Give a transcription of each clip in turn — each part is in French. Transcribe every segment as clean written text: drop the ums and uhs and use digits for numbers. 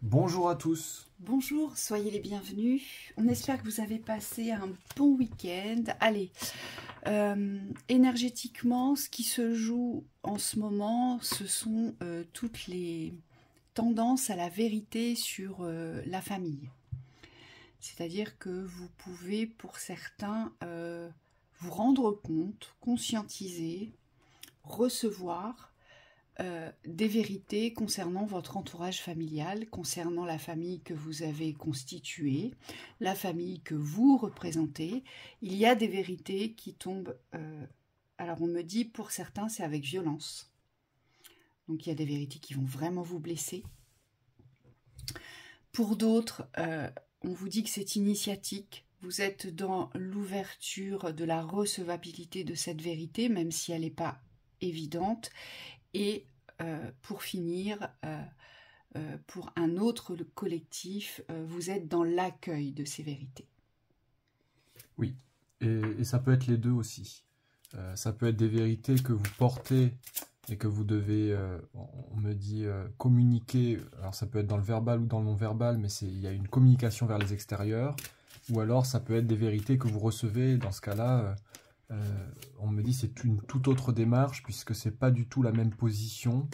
Bonjour à tous. Bonjour, soyez les bienvenus. On espère que vous avez passé un bon week-end. Allez, énergétiquement, ce qui se joue en ce moment, ce sont toutes les tendances à la vérité sur la famille. C'est-à-dire que vous pouvez, pour certains, vous rendre compte, conscientiser, recevoir des vérités concernant votre entourage familial, concernant la famille que vous avez constituée, la famille que vous représentez. Il y a des vérités qui tombent, alors on me dit pour certains c'est avec violence. Donc il y a des vérités qui vont vraiment vous blesser. Pour d'autres, on vous dit que c'est initiatique. Vous êtes dans l'ouverture de la recevabilité de cette vérité, même si elle n'est pas évidente. Et pour finir, pour un autre collectif, vous êtes dans l'accueil de ces vérités. Oui, et ça peut être les deux aussi. Ça peut être des vérités que vous portez et que vous devez, on me dit, communiquer. Alors ça peut être dans le verbal ou dans le non-verbal, mais il y a une communication vers les extérieurs. Ou alors ça peut être des vérités que vous recevez. Dans ce cas-là, on me dit c'est une toute autre démarche puisque c'est pas du tout la même position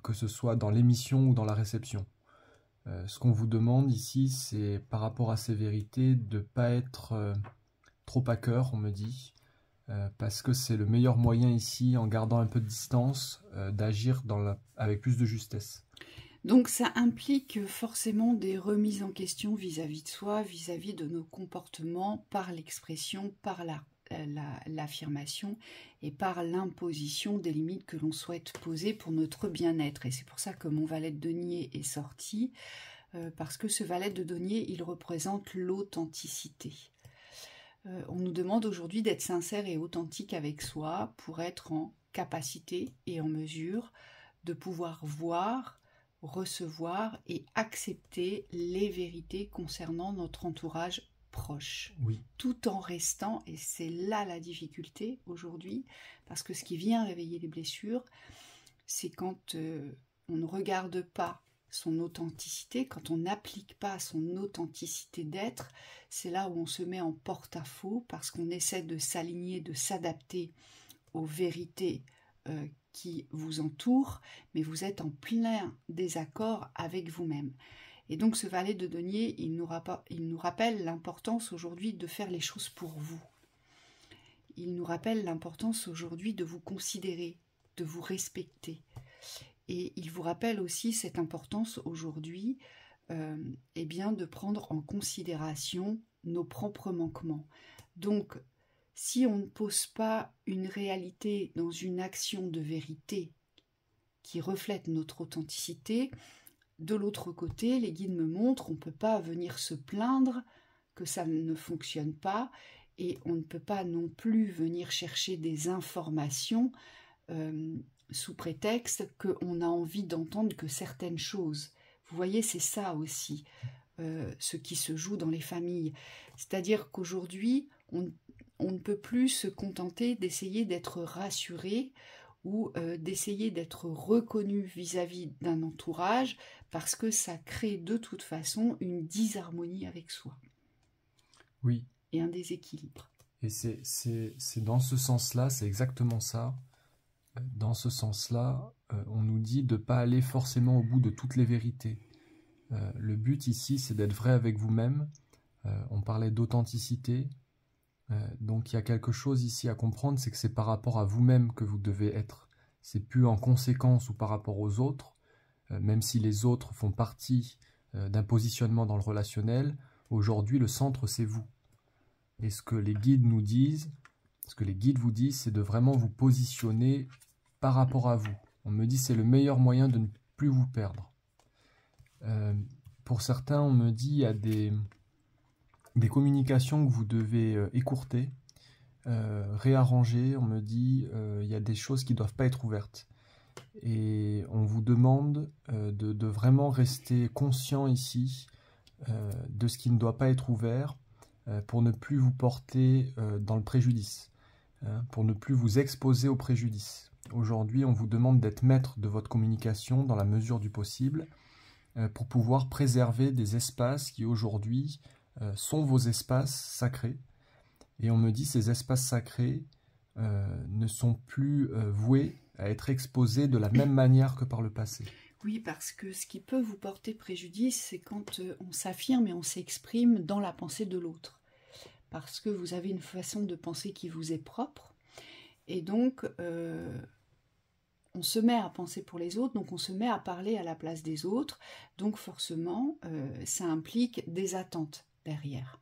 que ce soit dans l'émission ou dans la réception. Ce qu'on vous demande ici, c'est par rapport à ces vérités de ne pas être trop à cœur, on me dit, parce que c'est le meilleur moyen ici, en gardant un peu de distance, d'agir avec plus de justesse. Donc ça implique forcément des remises en question vis-à-vis de soi, vis-à-vis de nos comportements, par l'expression, par l'affirmation et par l'imposition des limites que l'on souhaite poser pour notre bien-être. Et c'est pour ça que mon valet de denier est sorti, parce que ce valet de denier, il représente l'authenticité. On nous demande aujourd'hui d'être sincère et authentique avec soi pour être en capacité et en mesure de pouvoir voir, recevoir et accepter les vérités concernant notre entourage proche, oui, tout en restant, et c'est là la difficulté aujourd'hui, parce que ce qui vient réveiller les blessures, c'est quand on ne regarde pas son authenticité, quand on n'applique pas son authenticité d'être, c'est là où on se met en porte-à-faux, parce qu'on essaie de s'aligner, de s'adapter aux vérités qui vous entourent, mais vous êtes en plein désaccord avec vous-même. Et donc ce valet de denier, il nous rappelle l'importance aujourd'hui de faire les choses pour vous. Il nous rappelle l'importance aujourd'hui de vous considérer, de vous respecter. Et il vous rappelle aussi cette importance aujourd'hui eh bien, de prendre en considération nos propres manquements. Donc, si on ne pose pas une réalité dans une action de vérité qui reflète notre authenticité, de l'autre côté, les guides me montrent, on ne peut pas venir se plaindre que ça ne fonctionne pas et on ne peut pas non plus venir chercher des informations sous prétexte qu'on a envie d'entendre que certaines choses. Vous voyez, c'est ça aussi, ce qui se joue dans les familles. C'est-à-dire qu'aujourd'hui, on ne peut plus se contenter d'essayer d'être rassuré ou d'essayer d'être reconnu vis-à-vis d'un entourage parce que ça crée de toute façon une disharmonie avec soi. Oui. Et un déséquilibre. Et c'est dans ce sens-là, c'est exactement ça. Dans ce sens-là, on nous dit de ne pas aller forcément au bout de toutes les vérités. Le but ici, c'est d'être vrai avec vous-même. On parlait d'authenticité. Donc il y a quelque chose ici à comprendre, c'est que c'est par rapport à vous-même que vous devez être. C'est plus en conséquence ou par rapport aux autres, même si les autres font partie d'un positionnement dans le relationnel. Aujourd'hui, le centre, c'est vous. Et ce que les guides nous disent, ce que les guides vous disent, c'est de vraiment vous positionner par rapport à vous. On me dit c'est le meilleur moyen de ne plus vous perdre. Pour certains, on me dit il y a des communications que vous devez écourter, réarranger. On me dit il y a des choses qui ne doivent pas être ouvertes. Et on vous demande de vraiment rester conscient ici de ce qui ne doit pas être ouvert pour ne plus vous porter dans le préjudice, pour ne plus vous exposer au préjudice. Aujourd'hui, on vous demande d'être maître de votre communication dans la mesure du possible pour pouvoir préserver des espaces qui aujourd'hui sont vos espaces sacrés. Et on me dit ces espaces sacrés ne sont plus voués à être exposés de la même manière que par le passé. Oui, parce que ce qui peut vous porter préjudice, c'est quand on s'affirme et on s'exprime dans la pensée de l'autre. Parce que vous avez une façon de penser qui vous est propre. Et donc, on se met à penser pour les autres, donc on se met à parler à la place des autres. Donc forcément, ça implique des attentes derrière.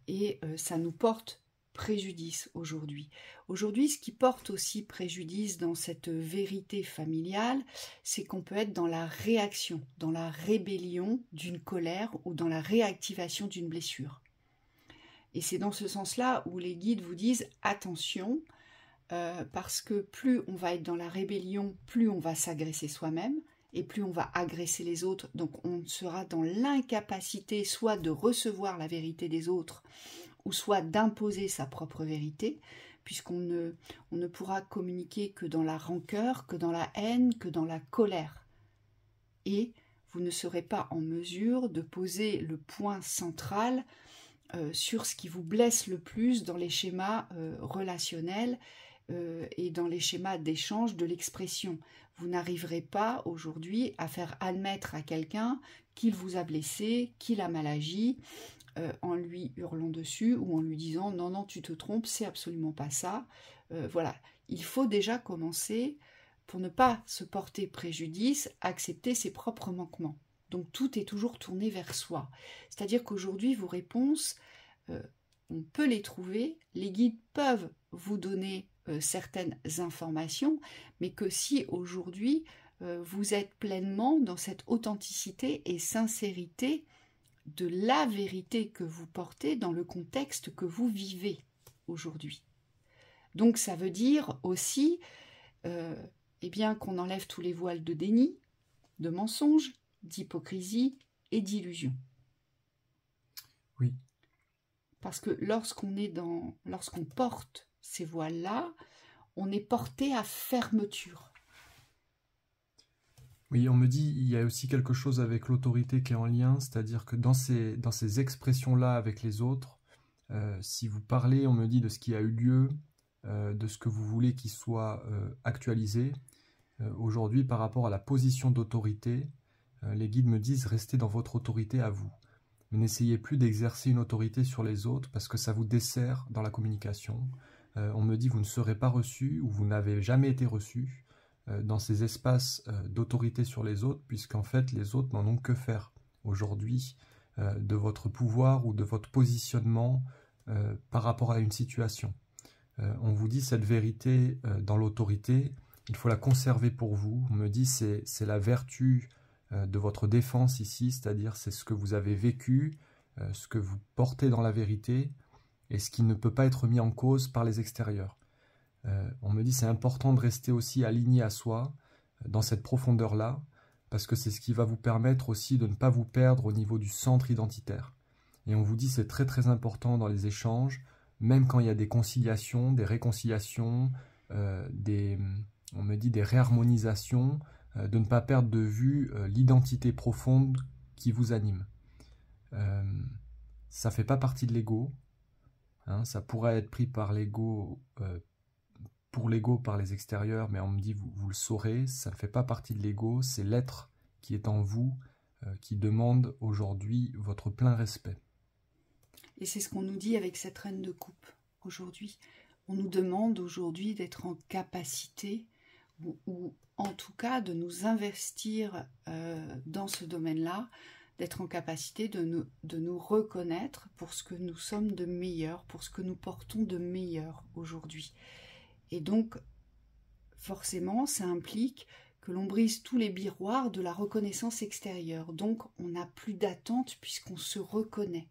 Et ça nous porte préjudice aujourd'hui. Aujourd'hui, ce qui porte aussi préjudice dans cette vérité familiale, c'est qu'on peut être dans la réaction, dans la rébellion d'une colère ou dans la réactivation d'une blessure. Et c'est dans ce sens-là où les guides vous disent attention, parce que plus on va être dans la rébellion, plus on va s'agresser soi-même, et plus on va agresser les autres, donc on sera dans l'incapacité soit de recevoir la vérité des autres, ou soit d'imposer sa propre vérité, puisqu'on ne pourra communiquer que dans la rancœur, que dans la haine, que dans la colère. Et vous ne serez pas en mesure de poser le point central sur ce qui vous blesse le plus dans les schémas relationnels et dans les schémas d'échange de l'expression. Vous n'arriverez pas aujourd'hui à faire admettre à quelqu'un qu'il vous a blessé, qu'il a mal agi, en lui hurlant dessus ou en lui disant « non, non, tu te trompes, c'est absolument pas ça ». Voilà, il faut déjà commencer, pour ne pas se porter préjudice, à accepter ses propres manquements. Donc tout est toujours tourné vers soi. C'est-à-dire qu'aujourd'hui, vos réponses, on peut les trouver, les guides peuvent vous donner certaines informations, mais que si aujourd'hui, vous êtes pleinement dans cette authenticité et sincérité de la vérité que vous portez dans le contexte que vous vivez aujourd'hui. Donc ça veut dire aussi eh bien, qu'on enlève tous les voiles de déni, de mensonge, d'hypocrisie et d'illusion. Oui. Parce que lorsqu'on porte ces voiles-là, on est porté à fermeture. Oui, on me dit il y a aussi quelque chose avec l'autorité qui est en lien, c'est-à-dire que dans ces expressions-là avec les autres, si vous parlez, on me dit de ce qui a eu lieu, de ce que vous voulez qu'il soit actualisé, aujourd'hui par rapport à la position d'autorité, les guides me disent restez dans votre autorité à vous. Mais n'essayez plus d'exercer une autorité sur les autres parce que ça vous dessert dans la communication. On me dit vous ne serez pas reçu ou vous n'avez jamais été reçu dans ces espaces d'autorité sur les autres, puisqu'en fait les autres n'en ont que faire aujourd'hui de votre pouvoir ou de votre positionnement par rapport à une situation. On vous dit cette vérité dans l'autorité, il faut la conserver pour vous. On me dit c'est la vertu de votre défense ici, c'est-à-dire c'est ce que vous avez vécu, ce que vous portez dans la vérité, et ce qui ne peut pas être mis en cause par les extérieurs. On me dit c'est important de rester aussi aligné à soi, dans cette profondeur-là, parce que c'est ce qui va vous permettre aussi de ne pas vous perdre au niveau du centre identitaire. Et on vous dit c'est très très important dans les échanges, même quand il y a des conciliations, des réconciliations, on me dit des réharmonisations, de ne pas perdre de vue l'identité profonde qui vous anime. Ça ne fait pas partie de l'ego, hein, ça pourrait être pris par l'ego, pour l'ego par les extérieurs, mais on me dit vous le saurez, ça ne fait pas partie de l'ego, c'est l'être qui est en vous qui demande aujourd'hui votre plein respect. Et c'est ce qu'on nous dit avec cette reine de coupe aujourd'hui. On nous demande aujourd'hui d'être en capacité ou en tout cas de nous investir dans ce domaine-là, d'être en capacité de nous reconnaître pour ce que nous sommes de meilleur, pour ce que nous portons de meilleur aujourd'hui. Et donc, forcément, ça implique que l'on brise tous les miroirs de la reconnaissance extérieure. Donc, on n'a plus d'attente puisqu'on se reconnaît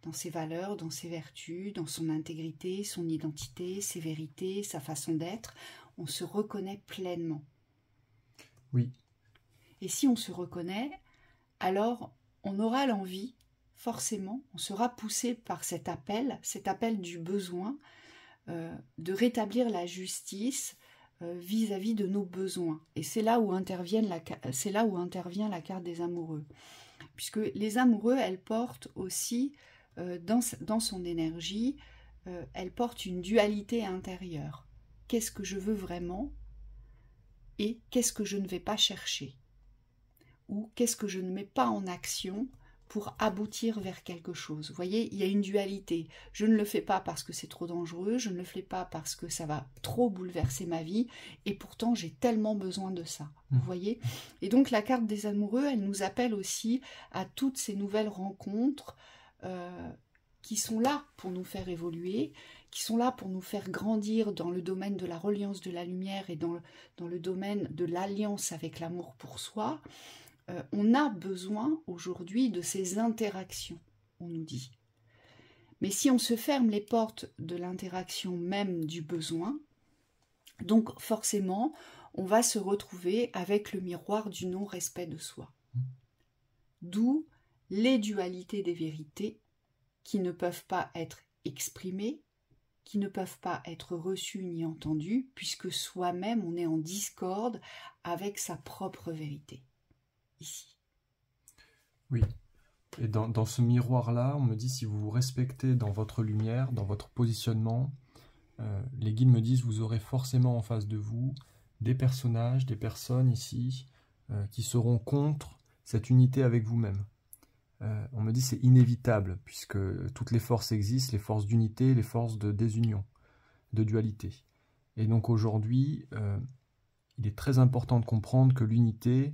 dans ses valeurs, dans ses vertus, dans son intégrité, son identité, ses vérités, sa façon d'être. On se reconnaît pleinement. Oui. Et si on se reconnaît, alors on aura l'envie, forcément, on sera poussé par cet appel du besoin de rétablir la justice vis-à-vis de nos besoins. Et c'est là où intervient la carte des amoureux. Puisque les amoureux, elles portent aussi, dans son énergie, elles portent une dualité intérieure. Qu'est-ce que je veux vraiment et qu'est-ce que je ne vais pas chercher? Ou qu'est-ce que je ne mets pas en action pour aboutir vers quelque chose? Vous voyez, il y a une dualité. Je ne le fais pas parce que c'est trop dangereux, je ne le fais pas parce que ça va trop bouleverser ma vie, et pourtant j'ai tellement besoin de ça. Vous voyez? Et donc la carte des amoureux, elle nous appelle aussi à toutes ces nouvelles rencontres qui sont là pour nous faire évoluer, qui sont là pour nous faire grandir dans le domaine de la reliance de la lumière et dans le domaine de l'alliance avec l'amour pour soi. On a besoin aujourd'hui de ces interactions, on nous dit. Mais si on se ferme les portes de l'interaction même du besoin, donc forcément, on va se retrouver avec le miroir du non-respect de soi. D'où les dualités des vérités qui ne peuvent pas être exprimées, qui ne peuvent pas être reçues ni entendues, puisque soi-même on est en discorde avec sa propre vérité. Ici. Oui. Et dans ce miroir-là, on me dit, si vous vous respectez dans votre lumière, dans votre positionnement, les guides me disent, vous aurez forcément en face de vous des personnages, des personnes ici, qui seront contre cette unité avec vous-même. On me dit, c'est inévitable, puisque toutes les forces existent, les forces d'unité, les forces de désunion, de dualité. Et donc aujourd'hui, il est très important de comprendre que l'unité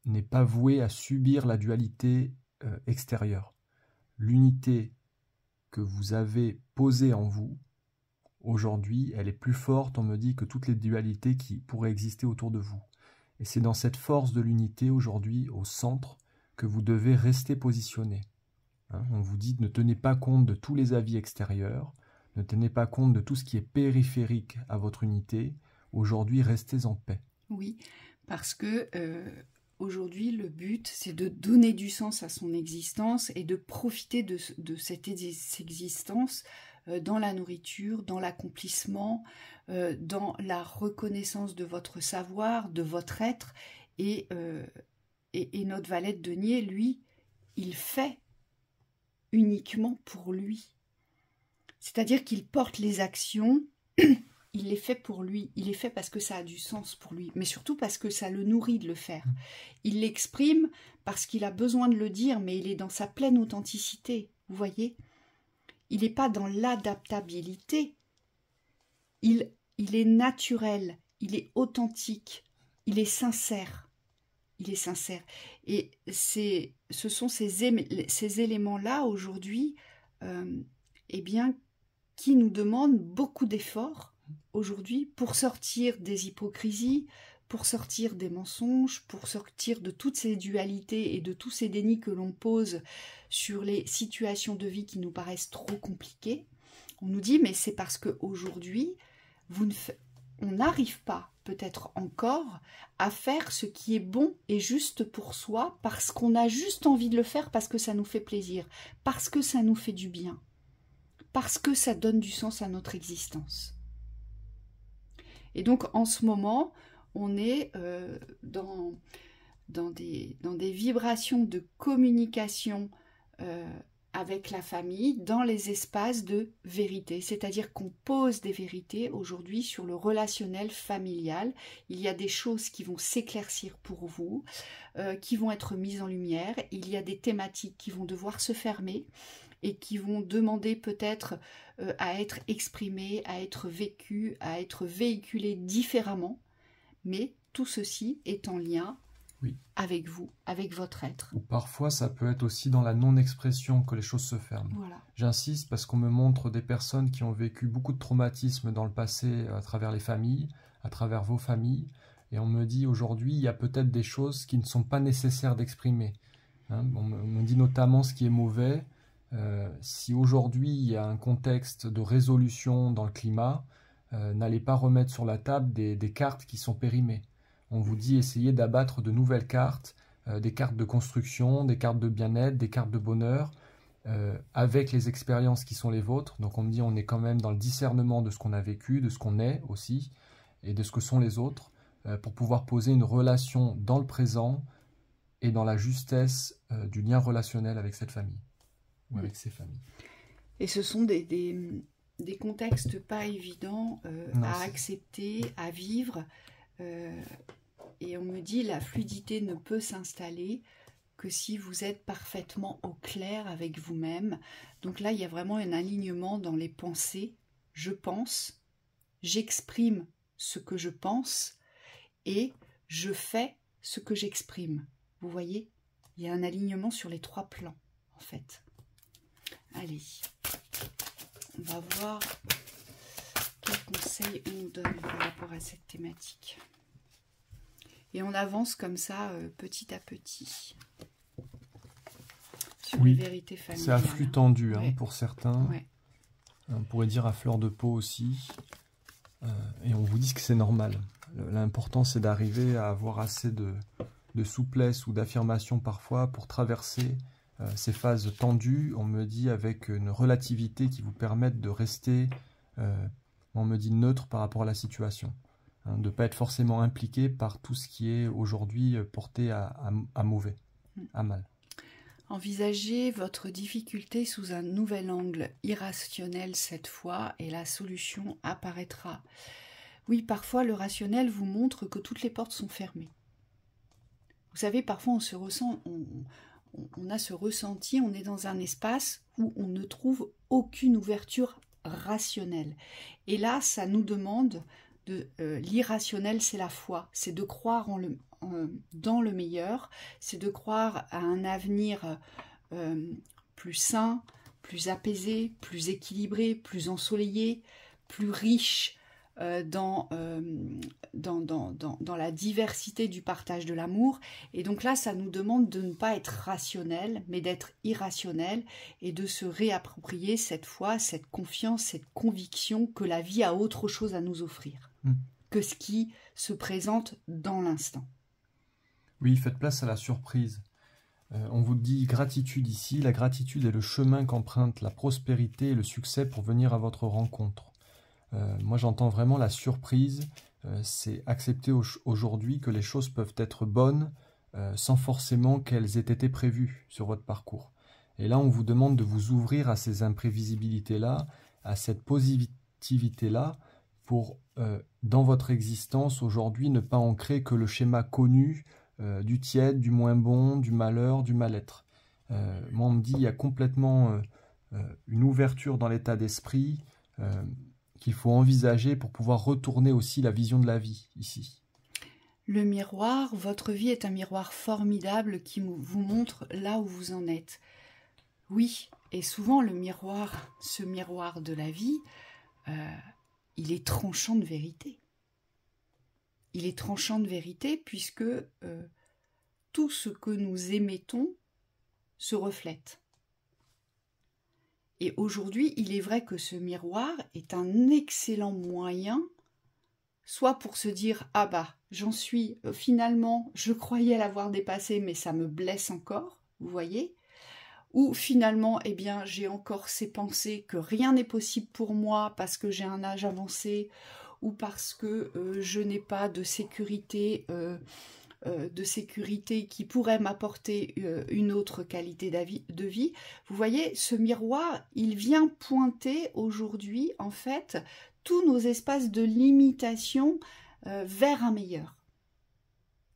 n'est pas vouée à subir la dualité extérieure. L'unité que vous avez posée en vous, aujourd'hui, elle est plus forte, on me dit, que toutes les dualités qui pourraient exister autour de vous. Et c'est dans cette force de l'unité, aujourd'hui, au centre, que vous devez rester positionné. On vous dit, ne tenez pas compte de tous les avis extérieurs, ne tenez pas compte de tout ce qui est périphérique à votre unité. Aujourd'hui, restez en paix. Oui, parce que aujourd'hui, le but, c'est de donner du sens à son existence et de profiter de cette existence dans la nourriture, dans l'accomplissement, dans la reconnaissance de votre savoir, de votre être. Et notre valet de denier, lui, il fait uniquement pour lui. C'est-à-dire qu'il porte les actions... Il les fait pour lui, il les fait parce que ça a du sens pour lui, mais surtout parce que ça le nourrit de le faire. Il l'exprime parce qu'il a besoin de le dire, mais il est dans sa pleine authenticité, vous voyez. Il n'est pas dans l'adaptabilité. Il est naturel, il est authentique, il est sincère. Il est sincère. Et ce sont ces éléments-là, aujourd'hui, eh bien, qui nous demandent beaucoup d'efforts, aujourd'hui, pour sortir des hypocrisies, pour sortir des mensonges, pour sortir de toutes ces dualités et de tous ces dénis que l'on pose sur les situations de vie qui nous paraissent trop compliquées. On nous dit, mais c'est parce qu'aujourd'hui, on n'arrive pas, peut-être encore, à faire ce qui est bon et juste pour soi, parce qu'on a juste envie de le faire, parce que ça nous fait plaisir, parce que ça nous fait du bien, parce que ça donne du sens à notre existence. Et donc, en ce moment, on est dans des vibrations de communication avec la famille, dans les espaces de vérité. C'est-à-dire qu'on pose des vérités aujourd'hui sur le relationnel familial. Il y a des choses qui vont s'éclaircir pour vous, qui vont être mises en lumière. Il y a des thématiques qui vont devoir se fermer et qui vont demander peut-être à être exprimées, à être vécues, à être véhiculées différemment. Mais tout ceci est en lien avec vous, avec votre être. Ou parfois, ça peut être aussi dans la non-expression que les choses se ferment. Voilà. J'insiste parce qu'on me montre des personnes qui ont vécu beaucoup de traumatismes dans le passé à travers les familles, à travers vos familles, et on me dit aujourd'hui, il y a peut-être des choses qui ne sont pas nécessaires d'exprimer. On me dit notamment ce qui est mauvais. Si aujourd'hui il y a un contexte de résolution dans le climat, n'allez pas remettre sur la table des cartes qui sont périmées. On vous dit essayez d'abattre de nouvelles cartes, des cartes de construction, des cartes de bien-être, des cartes de bonheur, avec les expériences qui sont les vôtres. Donc on me dit on est quand même dans le discernement de ce qu'on a vécu, de ce qu'on est aussi, et de ce que sont les autres, pour pouvoir poser une relation dans le présent et dans la justesse du lien relationnel avec cette famille, ou avec ces familles. Et ce sont des contextes pas évidents à accepter, à vivre. Et on me dit la fluidité ne peut s'installer que si vous êtes parfaitement au clair avec vous-même. Donc là, il y a vraiment un alignement dans les pensées. Je pense, j'exprime ce que je pense et je fais ce que j'exprime. Vous voyez, il y a un alignement sur les 3 plans, en fait. Allez, on va voir quels conseils on nous donne par rapport à cette thématique. Et on avance comme ça, petit à petit. Sur les vérités familiales. C'est à flux tendu ouais. Pour certains. Ouais. On pourrait dire à fleur de peau aussi. Et on vous dit que c'est normal. L'important, c'est d'arriver à avoir assez de souplesse ou d'affirmation parfois pour traverser ces phases tendues. On me dit avec une relativité qui vous permette de rester, on me dit neutre par rapport à la situation. De ne pas être forcément impliqué par tout ce qui est aujourd'hui porté à mauvais, à mal. Envisagez votre difficulté sous un nouvel angle, irrationnel cette fois, et la solution apparaîtra. Oui, parfois le rationnel vous montre que toutes les portes sont fermées. Vous savez, parfois on se ressent, on a ce ressenti, on est dans un espace où on ne trouve aucune ouverture rationnelle. Et là, ça nous demande l'irrationnel, c'est la foi, c'est de croire dans le meilleur, c'est de croire à un avenir plus sain, plus apaisé, plus équilibré, plus ensoleillé, plus riche dans la diversité du partage de l'amour. Et donc là, ça nous demande de ne pas être rationnel, mais d'être irrationnel et de se réapproprier cette foi, cette confiance, cette conviction que la vie a autre chose à nous offrir que ce qui se présente dans l'instant. Oui, faites place à la surprise. On vous dit gratitude ici. La gratitude est le chemin qu'emprunte la prospérité et le succès pour venir à votre rencontre. Moi, j'entends vraiment la surprise. C'est accepter aujourd'hui que les choses peuvent être bonnes sans forcément qu'elles aient été prévues sur votre parcours. Et là, on vous demande de vous ouvrir à ces imprévisibilités-là, à cette positivité-là, pour, dans votre existence aujourd'hui, ne pas ancrer que le schéma connu du tiède, du moins bon, du malheur, du mal-être. Moi, on me dit qu'il y a complètement une ouverture dans l'état d'esprit qu'il faut envisager pour pouvoir retourner aussi la vision de la vie ici. Le miroir, votre vie est un miroir formidable qui vous montre là où vous en êtes. Oui, et souvent le miroir, ce miroir de la vie, il est tranchant de vérité. Il est tranchant de vérité puisque tout ce que nous émettons se reflète. Et aujourd'hui, il est vrai que ce miroir est un excellent moyen, soit pour se dire « Ah bah, j'en suis, finalement, je croyais l'avoir dépassé, mais ça me blesse encore », vous voyez ? Ou finalement, eh bien, j'ai encore ces pensées que rien n'est possible pour moi parce que j'ai un âge avancé ou parce que je n'ai pas de sécurité qui pourrait m'apporter une autre qualité de vie. Vous voyez, ce miroir, il vient pointer aujourd'hui, en fait, tous nos espaces de limitation vers un meilleur.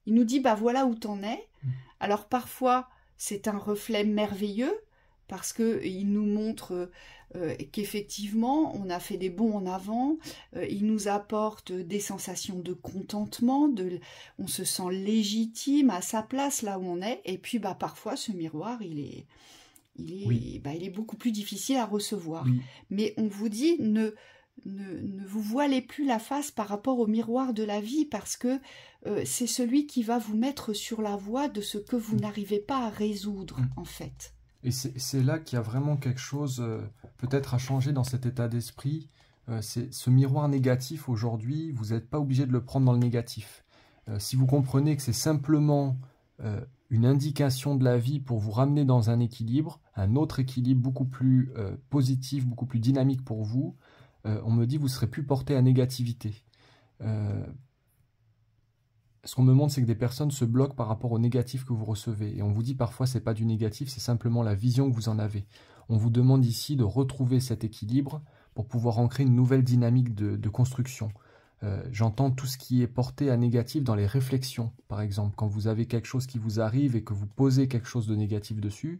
Il nous dit, bah voilà où t'en es. Alors parfois, c'est un reflet merveilleux parce qu'il nous montre qu'effectivement, on a fait des bonds en avant, il nous apporte des sensations de contentement, on se sent légitime à sa place là où on est, et puis bah, parfois ce miroir, il est beaucoup plus difficile à recevoir. Oui. Mais on vous dit, ne vous voilez plus la face par rapport au miroir de la vie parce que c'est celui qui va vous mettre sur la voie de ce que vous n'arrivez pas à résoudre en fait. Et c'est là qu'il y a vraiment quelque chose peut-être à changer dans cet état d'esprit. C'est ce miroir négatif aujourd'hui, vous n'êtes pas obligé de le prendre dans le négatif. Si vous comprenez que c'est simplement une indication de la vie pour vous ramener dans un équilibre, un autre équilibre beaucoup plus positif, beaucoup plus dynamique pour vous, on me dit que vous ne serez plus porté à négativité. Ce qu'on me montre, c'est que des personnes se bloquent par rapport au négatif que vous recevez. Et on vous dit parfois, ce n'est pas du négatif, c'est simplement la vision que vous en avez. On vous demande ici de retrouver cet équilibre pour pouvoir ancrer une nouvelle dynamique de construction. J'entends tout ce qui est porté à négatif dans les réflexions, par exemple. Quand vous avez quelque chose qui vous arrive et que vous posez quelque chose de négatif dessus,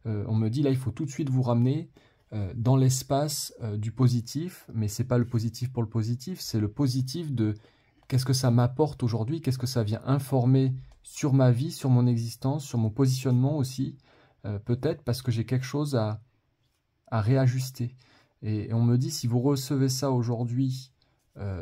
on me dit là, il faut tout de suite vous ramener dans l'espace du positif, mais ce n'est pas le positif pour le positif, c'est le positif de qu'est-ce que ça m'apporte aujourd'hui, qu'est-ce que ça vient informer sur ma vie, sur mon existence, sur mon positionnement aussi, peut-être parce que j'ai quelque chose à réajuster. Et on me dit, si vous recevez ça aujourd'hui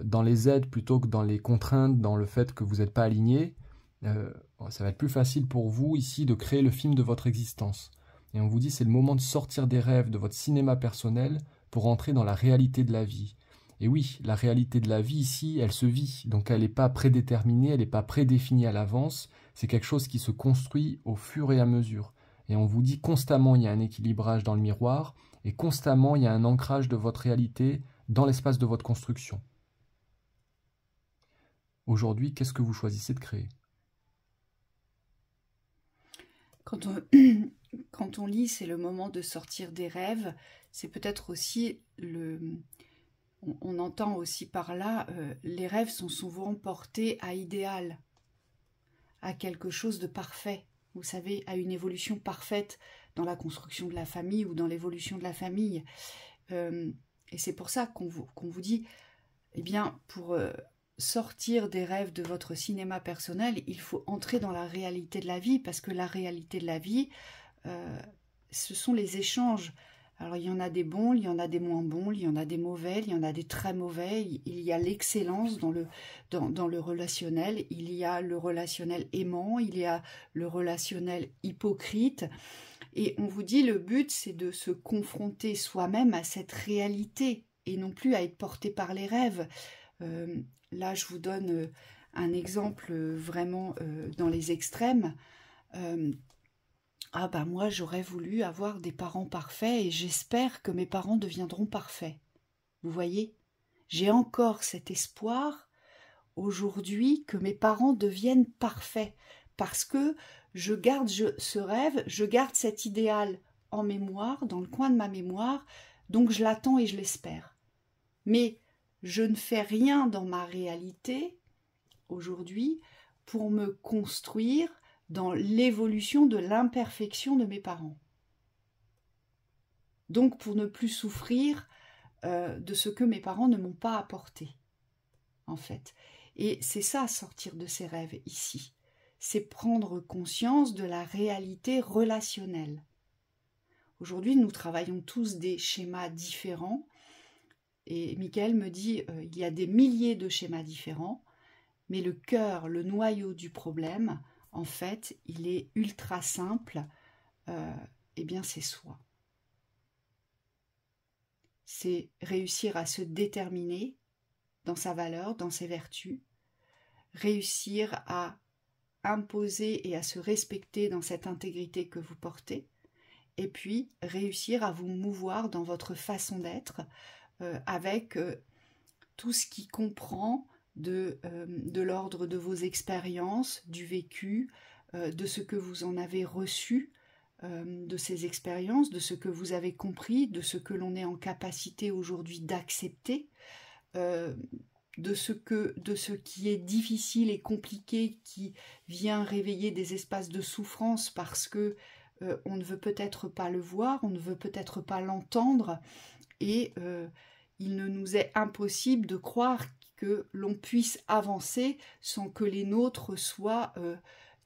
dans les aides plutôt que dans les contraintes, dans le fait que vous n'êtes pas aligné, ça va être plus facile pour vous ici de créer le film de votre existence. Et on vous dit, c'est le moment de sortir des rêves, de votre cinéma personnel, pour entrer dans la réalité de la vie. Et oui, la réalité de la vie ici, elle se vit, donc elle n'est pas prédéterminée, elle n'est pas prédéfinie à l'avance, c'est quelque chose qui se construit au fur et à mesure. Et on vous dit constamment il y a un équilibrage dans le miroir, et constamment il y a un ancrage de votre réalité dans l'espace de votre construction. Aujourd'hui, qu'est-ce que vous choisissez de créer? Quand on lit, c'est le moment de sortir des rêves, c'est peut-être aussi on entend aussi par là, les rêves sont souvent portés à idéal, à quelque chose de parfait, vous savez, à une évolution parfaite dans la construction de la famille ou dans l'évolution de la famille. Et c'est pour ça qu'on vous dit, eh bien, pour sortir des rêves de votre cinéma personnel, il faut entrer dans la réalité de la vie, parce que la réalité de la vie, ce sont les échanges. Alors, il y en a des bons, il y en a des moins bons, il y en a des mauvais, il y en a des très mauvais. Il y a l'excellence dans le relationnel, il y a le relationnel aimant, il y a le relationnel hypocrite. Et on vous dit, le but, c'est de se confronter soi-même à cette réalité et non plus à être porté par les rêves. Là, je vous donne un exemple vraiment dans les extrêmes. Ah bah moi j'aurais voulu avoir des parents parfaits et j'espère que mes parents deviendront parfaits. Vous voyez, j'ai encore cet espoir aujourd'hui que mes parents deviennent parfaits parce que je garde ce rêve, je garde cet idéal en mémoire, dans le coin de ma mémoire, donc je l'attends et je l'espère. Mais je ne fais rien dans ma réalité aujourd'hui pour me construire dans l'évolution de l'imperfection de mes parents. Donc pour ne plus souffrir de ce que mes parents ne m'ont pas apporté, en fait. Et c'est ça, sortir de ces rêves ici. C'est prendre conscience de la réalité relationnelle. Aujourd'hui, nous travaillons tous des schémas différents. Et Michael me dit, il y a des milliers de schémas différents, mais le cœur, le noyau du problème, en fait, il est ultra simple, eh bien c'est soi. C'est réussir à se déterminer dans sa valeur, dans ses vertus, réussir à imposer et à se respecter dans cette intégrité que vous portez, et puis réussir à vous mouvoir dans votre façon d'être avec tout ce qui comprend de l'ordre de vos expériences, du vécu, de ce que vous en avez reçu, de ces expériences, de ce que vous avez compris, de ce que l'on est en capacité aujourd'hui d'accepter, de ce qui est difficile et compliqué, qui vient réveiller des espaces de souffrance parce que on ne veut peut-être pas le voir, on ne veut peut-être pas l'entendre, et il ne nous est impossible de croire que l'on puisse avancer sans que les nôtres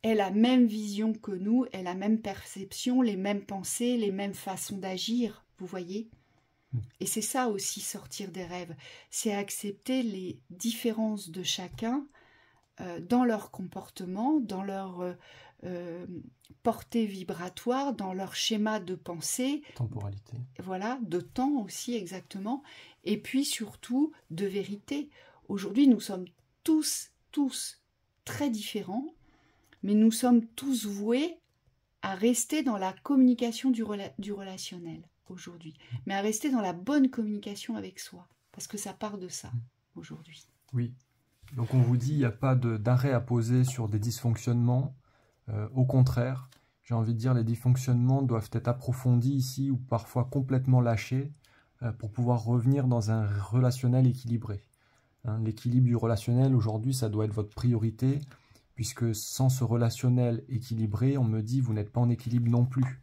aient la même vision que nous, aient la même perception, les mêmes pensées, les mêmes façons d'agir, vous voyez ? Et c'est ça aussi, sortir des rêves, c'est accepter les différences de chacun dans leur comportement, dans leur portée vibratoire, dans leur schéma de pensée. Temporalité. Voilà, de temps aussi exactement, et puis surtout de vérité. Aujourd'hui, nous sommes tous très différents. mais nous sommes tous voués à rester dans la communication du relationnel aujourd'hui, mais à rester dans la bonne communication avec soi, parce que ça part de ça aujourd'hui. Oui, donc on vous dit, il n'y a pas d'arrêt à poser sur des dysfonctionnements, au contraire, j'ai envie de dire, les dysfonctionnements doivent être approfondis ici ou parfois complètement lâchés pour pouvoir revenir dans un relationnel équilibré. Hein, l'équilibre du relationnel, aujourd'hui, ça doit être votre priorité, puisque sans ce relationnel équilibré, on me dit, vous n'êtes pas en équilibre non plus.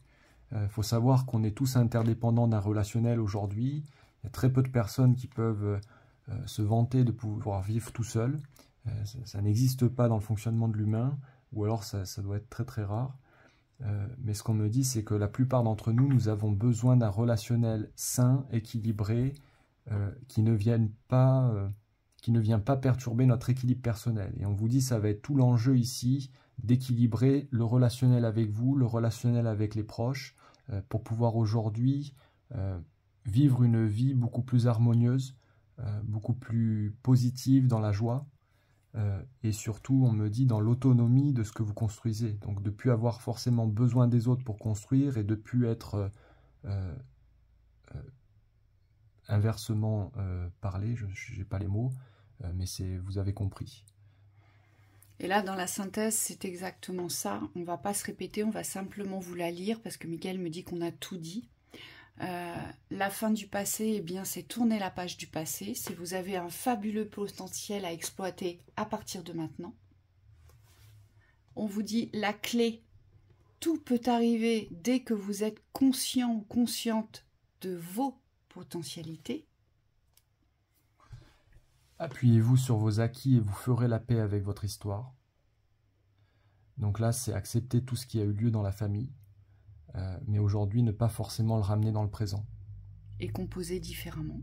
Faut savoir qu'on est tous interdépendants d'un relationnel aujourd'hui. Il y a très peu de personnes qui peuvent se vanter de pouvoir vivre tout seul. Ça n'existe pas dans le fonctionnement de l'humain, ou alors ça doit être très très rare. Mais ce qu'on me dit, c'est que la plupart d'entre nous, nous avons besoin d'un relationnel sain, équilibré, qui ne vient pas perturber notre équilibre personnel. Et on vous dit, ça va être tout l'enjeu ici, d'équilibrer le relationnel avec vous, le relationnel avec les proches, pour pouvoir aujourd'hui vivre une vie beaucoup plus harmonieuse, beaucoup plus positive dans la joie, et surtout, on me dit, dans l'autonomie de ce que vous construisez. Donc de ne plus avoir forcément besoin des autres pour construire et de ne plus être inversement parlé, je n'ai pas les mots, mais vous avez compris. Et là, dans la synthèse, c'est exactement ça. On ne va pas se répéter, on va simplement vous la lire parce que Mickaël me dit qu'on a tout dit. La fin du passé, eh bien, c'est tourner la page du passé. Si vous avez un fabuleux potentiel à exploiter à partir de maintenant. On vous dit la clé. Tout peut arriver dès que vous êtes conscient ou consciente de vos potentialités. Appuyez-vous sur vos acquis et vous ferez la paix avec votre histoire. Donc là, c'est accepter tout ce qui a eu lieu dans la famille, mais aujourd'hui, ne pas forcément le ramener dans le présent. Et composer différemment.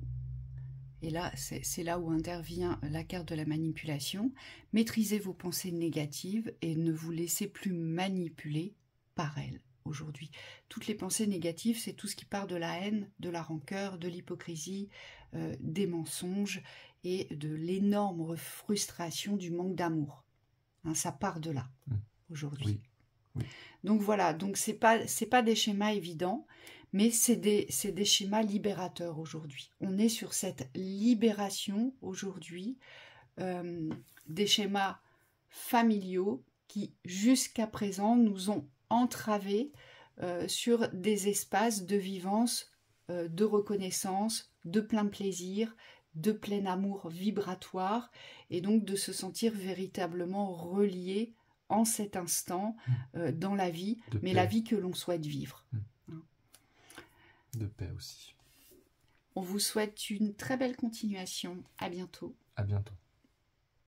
Et là, c'est là où intervient la carte de la manipulation. Maîtrisez vos pensées négatives et ne vous laissez plus manipuler par elles aujourd'hui. Toutes les pensées négatives, c'est tout ce qui part de la haine, de la rancœur, de l'hypocrisie, des mensonges et de l'énorme frustration du manque d'amour. Hein, ça part de là, aujourd'hui. Oui. Oui. Donc voilà, donc c'est pas des schémas évidents, mais c'est des schémas libérateurs aujourd'hui. On est sur cette libération aujourd'hui des schémas familiaux qui, jusqu'à présent, nous ont entravés sur des espaces de vivance, de reconnaissance, de plein plaisir, de plein amour vibratoire, et donc de se sentir véritablement relié en cet instant dans la vie, mais la vie que l'on souhaite vivre. De paix aussi. On vous souhaite une très belle continuation. À bientôt. À bientôt.